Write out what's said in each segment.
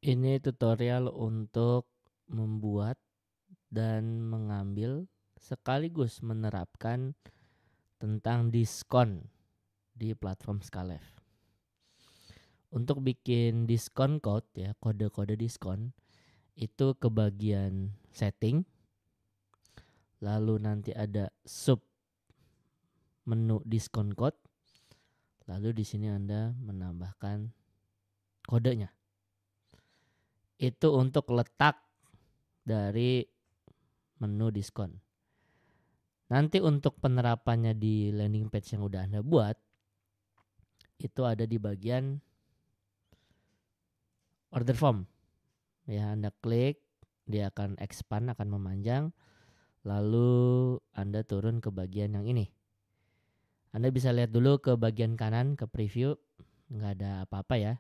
Ini tutorial untuk membuat dan mengambil sekaligus menerapkan tentang diskon di platform Skalef. Untuk bikin diskon code ya, kode-kode diskon itu ke bagian setting, lalu nanti ada sub menu diskon code, lalu di sini Anda menambahkan kodenya. Itu untuk letak dari menu diskon. Nanti untuk penerapannya di landing page yang udah Anda buat, itu ada di bagian order form. Ya, Anda klik, dia akan expand, akan memanjang. Lalu Anda turun ke bagian yang ini. Anda bisa lihat dulu ke bagian kanan, ke preview. Nggak ada apa-apa ya.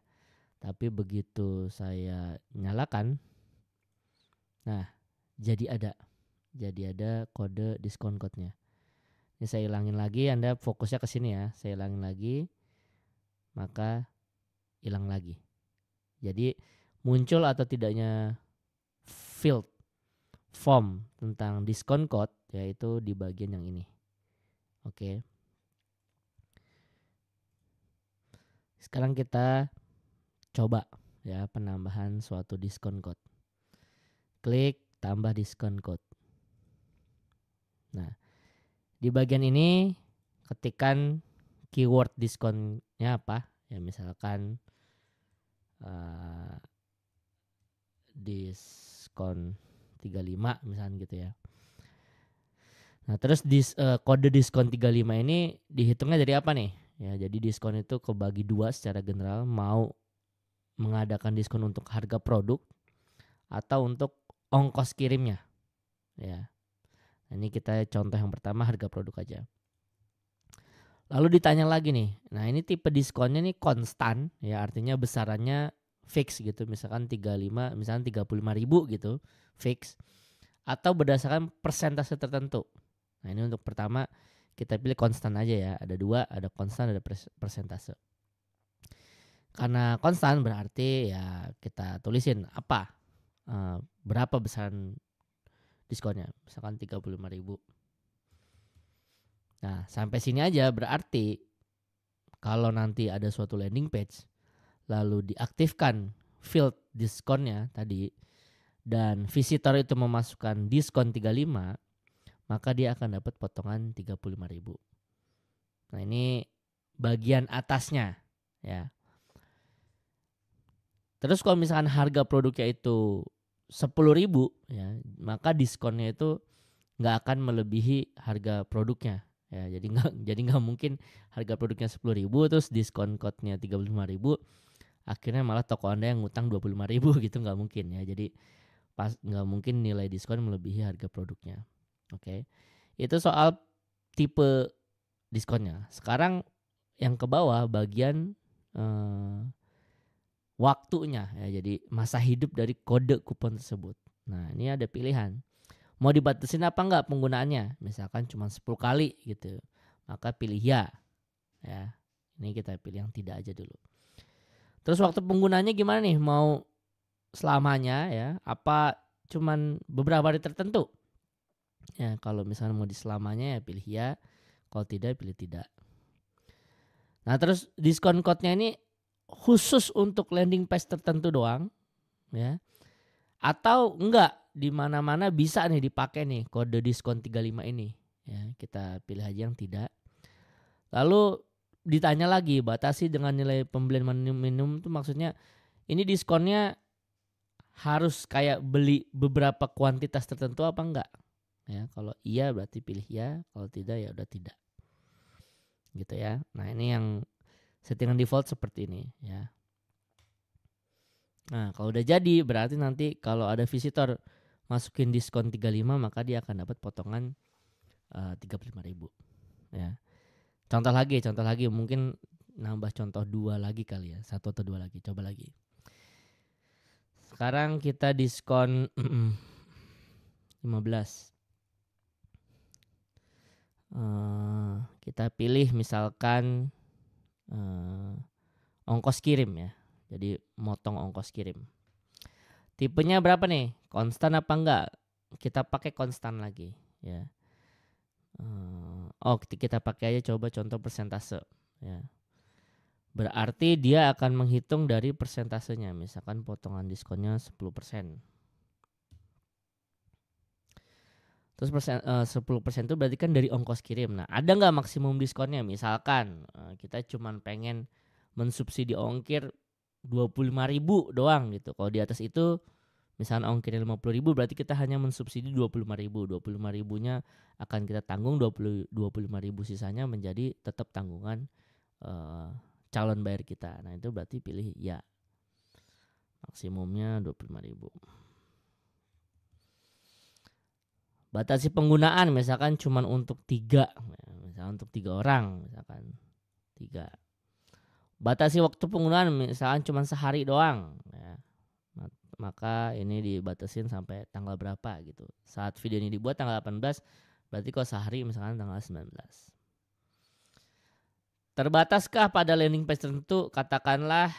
Tapi begitu saya nyalakan, nah jadi ada kode diskon code-nya. Ini saya hilangin lagi, Anda fokusnya ke sini ya. Saya hilangin lagi, maka hilang lagi. Jadi muncul atau tidaknya field form tentang diskon code yaitu di bagian yang ini. Oke. Sekarang kita coba ya penambahan suatu diskon code. Klik tambah diskon code. Nah, di bagian ini ketikkan keyword diskonnya apa? Ya misalkan diskon 35 misalnya gitu ya. Nah, terus kode diskon 35 ini dihitungnya dari apa nih? Ya, jadi diskon itu kebagi dua secara general, mau mengadakan diskon untuk harga produk atau untuk ongkos kirimnya. Ya. Nah, ini kita contoh yang pertama harga produk aja. Lalu ditanya lagi nih. Nah, ini tipe diskonnya nih konstan ya, artinya besarannya fix gitu. Misalkan 35, misalkan 35.000 gitu, fix. Atau berdasarkan persentase tertentu. Nah, ini untuk pertama kita pilih konstan aja ya. Ada dua, ada konstan, ada persentase. Karena konstan berarti ya kita tulisin apa, berapa besaran diskonnya. Misalkan 35.000. Nah, sampai sini aja berarti kalau nanti ada suatu landing page lalu diaktifkan field diskonnya tadi dan visitor itu memasukkan diskon 35, maka dia akan dapat potongan 35.000. Nah, ini bagian atasnya ya. Terus kalau misalkan harga produknya itu 10.000 ya, maka diskonnya itu nggak akan melebihi harga produknya ya. Jadi nggak mungkin harga produknya 10.000 terus diskon code-nya 35.000, akhirnya malah toko Anda yang ngutang 25.000 gitu, nggak mungkin ya. Jadi nggak mungkin nilai diskon melebihi harga produknya. Oke. Itu soal tipe diskonnya. Sekarang yang ke bawah bagian waktunya ya, jadi masa hidup dari kode kupon tersebut. Nah, ini ada pilihan. Mau dibatasin apa enggak penggunaannya? Misalkan cuma 10 kali gitu. Maka pilih ya. Ya. Ini kita pilih yang tidak aja dulu. Terus waktu penggunaannya gimana nih? Mau selamanya ya, apa cuman beberapa hari tertentu? Ya, kalau misalnya mau diselamanya ya pilih ya. Kalau tidak pilih tidak. Nah, terus diskon code-nya ini khusus untuk landing page tertentu doang ya. Atau enggak, di mana-mana bisa nih dipakai nih kode diskon 35 ini. Ya, kita pilih aja yang tidak. Lalu ditanya lagi, batasi dengan nilai pembelian minimum itu maksudnya ini diskonnya harus kayak beli beberapa kuantitas tertentu apa enggak? Ya, kalau iya berarti pilih ya, kalau tidak ya udah tidak. Gitu ya. Nah, ini yang settingan default seperti ini ya. Nah, kalau udah jadi berarti nanti kalau ada visitor masukin diskon 35 maka dia akan dapat potongan 35.000 ya. Contoh lagi mungkin nambah contoh dua lagi kali ya, satu atau dua lagi, coba lagi. Sekarang kita diskon 15. Kita pilih misalkan ongkos kirim ya. Jadi motong ongkos kirim. Tipenya berapa nih? Konstan apa enggak? Kita pakai konstan lagi ya. Kita pakai aja coba contoh persentase ya. Berarti dia akan menghitung dari persentasenya. Misalkan potongan diskonnya 10%. Terus 10% itu berarti kan dari ongkos kirim. Nah, ada nggak maksimum diskonnya? Misalkan kita cuman pengen mensubsidi ongkir 25.000 doang gitu. Kalau di atas itu misalnya ongkirnya 50.000 berarti kita hanya mensubsidi 25.000. 25.000-nya akan kita tanggung, 25.000 sisanya menjadi tetap tanggungan calon bayar kita. Nah, itu berarti pilih ya. Maksimumnya 25.000. Batasi penggunaan misalkan cuma untuk 3, misalkan untuk 3 orang, misalkan 3. Batasi waktu penggunaan misalkan cuma sehari doang ya. Maka ini dibatasin sampai tanggal berapa gitu. Saat video ini dibuat tanggal 18, berarti kalau sehari misalkan tanggal 19. Terbataskah pada landing page tertentu? Katakanlah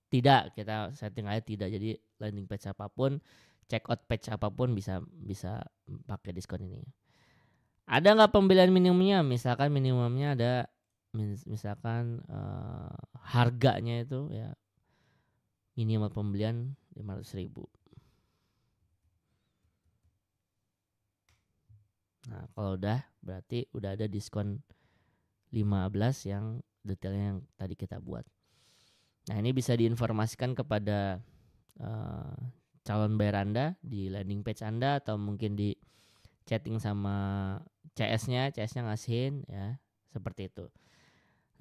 tidak, kita setting aja tidak. Jadi landing page apapun, checkout page apapun bisa pakai diskon ini. Ada nggak pembelian minimumnya? Misalkan minimumnya ada, misalkan harganya itu ya minimal pembelian 500.000. Nah, kalau udah berarti udah ada diskon 15 yang detailnya yang tadi kita buat. Nah, ini bisa diinformasikan kepada calon bayar Anda di landing page Anda atau mungkin di chatting sama CS-nya ngasihin ya, seperti itu.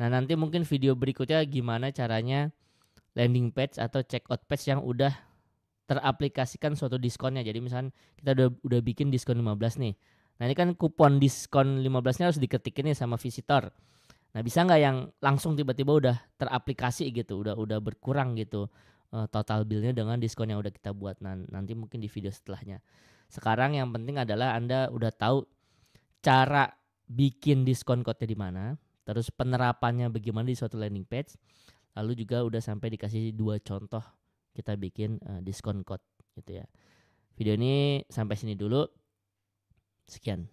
Nah, nanti mungkin video berikutnya gimana caranya landing page atau checkout page yang udah teraplikasikan suatu diskonnya. Jadi misalkan kita udah bikin diskon 15 nih. Nah, ini kan kupon diskon 15-nya harus diketikin nih sama visitor. Nah, bisa nggak yang langsung tiba-tiba udah teraplikasi gitu, udah berkurang gitu total billnya dengan diskon yang udah kita buat. Nah, nanti mungkin di video setelahnya. Sekarang yang penting adalah Anda udah tahu cara bikin diskon code-nya di mana, terus penerapannya bagaimana di suatu landing page, lalu juga udah sampai dikasih 2 contoh kita bikin diskon code gitu ya. Video ini sampai sini dulu. Sekian.